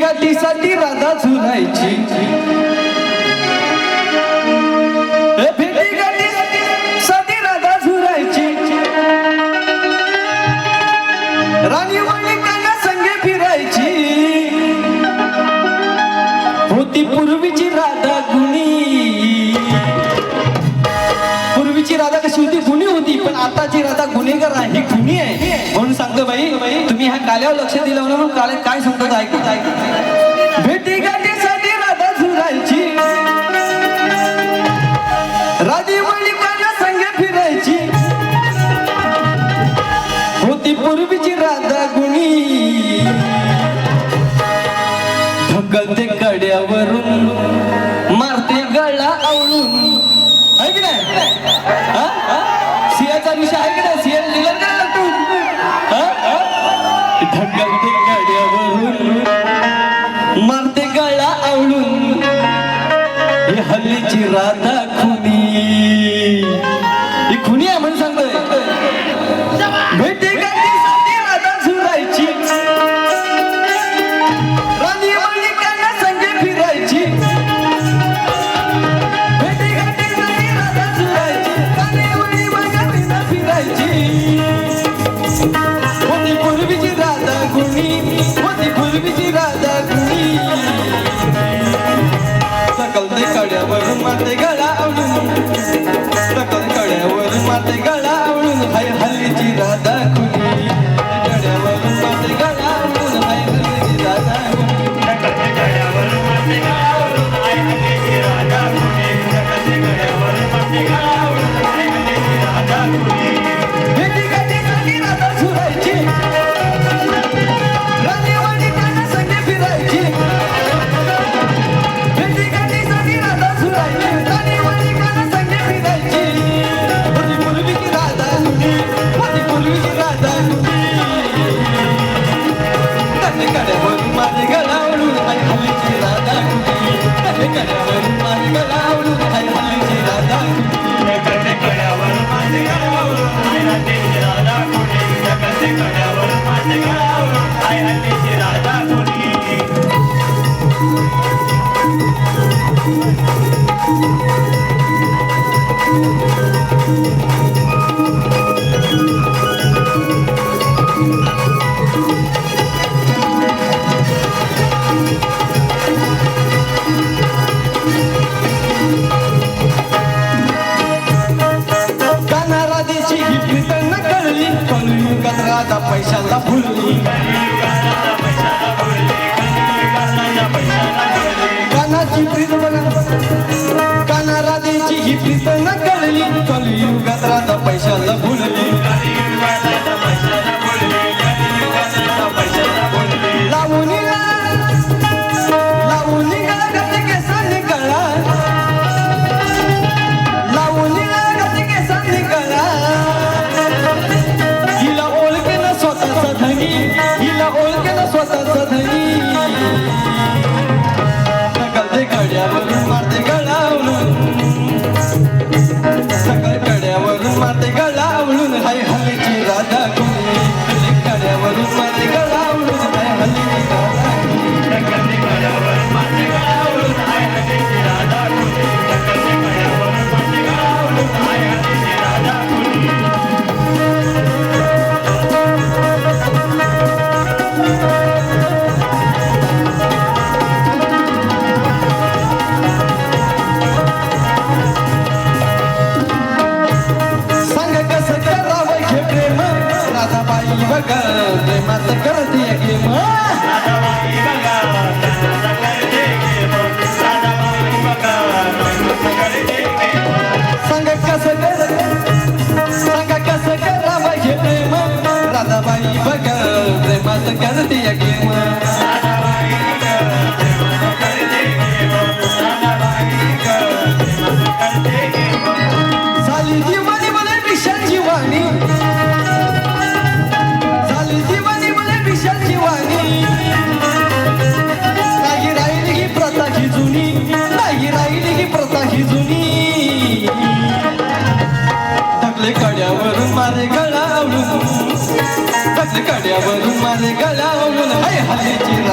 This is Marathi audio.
गाठीसाठी राधा झुलायची, भेटी गाठीसाठी राधा झुलायची, राणी माणिकांना संगे फिरायची, होती पूर्वीची राधा गुणी. पूर्वीची राधा कशी होती? गुणी होती. पण आताची राधा गुन्हेगार आहे, ही गुन्ही आहे. म्हणून सांगतो बाई, तुम्ही ह्या काल्यावर लक्ष दिलं म्हणून काले काय सांगतो ऐकत. भेटी गाठीसाठी राधा झुलायची, राधी माणिकांना संगे फिरायची, होती पूर्वीची राधा गुणी. ढकलते कड्यावरून, मारते गळा आवळून. आहे की नाही? सियाचा विषय आहे की नाही? सिया लिहिलं का तू? ढकलते कड्यावरून, मारते गळा आवळून, ही हल्लीची राधा खुनी. ही खुनी आहे म्हणून सांगतोय. भेटी गाठीसाठी राधा झुलायची, राणी माणिकांना संगे फिरायची, भेटी गाठीसाठी राधा झुलायची, राणी माणिकांना फिरायची, होती पूर्वीची राधा गुणी, होती पूर्वीची राधा गुणी. ढकलते कड्यावरून, मारते गळा आवळून, ढकलते कड्यावरून, मारते गळा आवळून, हाय हल्लीची राधा खुनी. कड्यावरून मारते गळा आवळून, हाय हल्लीची राधा खुनी. ढकलते कड्यावरून, मारते गळा आवळून, हाय हल्लीची राधा खुनी. ढकलते कड्यावरून, मारते गळा आवळून, हाय हल्लीची राधा खुनी. भेटी गाठीसाठी राधा झुलायची, राणी माणिकांना संगे फिरायची, भेटी गाठीसाठी राधा झुलायची, राणी माणिकांना संगे फिरायची, होती पूर्वीची राधा गुणी, होती पूर्वीची राधा गुणी. त्यांनी कड्यावरून माझे गळावळून, हाय हल्लीची राधा गुणी. त्यांनी कड्यावरून माझे गळावळून, हाय हल्लीची राधा गुणी. ढकलते कड्यावरून, मारते गळा आवळून, हाय हल्लीची राधा खुनी. ढकलते कड्यावरून, मारते गळा आवळून, हाय हल्लीची राधा खुनी. कान्हा राधेची ही प्रीत न कळली, कलियुगात राधा पैशाला भुलली. कान्हाची प्रीत कान्हा राधेची ही प्रीत न कळली, कलियुगात राधा पैशाला भुलली. लावणी लावणी गळ्यात केसांनी गळा, लावणी गळ्यात केसांनी गळा, हिला ओळखे ना स्वतःचा धनी, हिला ओळखे ना स्वतःचा धनी. ढकलते कड्यावरून, मारते गळावळून, सकाळ कड्यावरून, मारते गळावळून, हाय हल्लीची राधा गुणी. कड्यावरून, मारते गळावळून, हाय हल्लीची राधा गुणी. ढकलते कड्यावरून, मारते गळा आवळून, हाय हल्लीची राधा खुनी. ढकलते कड्यावरून, मारते गळा आवळून, हाय हल्लीची राधा खुनी. सांग कसं करावं हे प्रेम, राधाबाई बघा प्रेमात करते गेम. राधाबाई बघा, प्रेमाचा करते गेम. राधाबाई बघा, प्रेमाचा करते गेम. सांग कसं करावं हे प्रेम, राधाबाई बघा प्रेमात करते गेम. राधाबाई बघा, प्रेमाचा करते गेम. राधाबाई बघा, प्रेमाचा करते गेम. झाली दिवाणी मला विशालची वाणी, झाली दिवाणी मला विशालची वाणी. नाही राहिली ही प्रथा ही जुनी, नाही राहिली ही प्रथा ही जुनी. ढकले कड्यावरून माझे गळावळून, ढकले कड्यावरून माझे गळावळून, हाय हल्लीची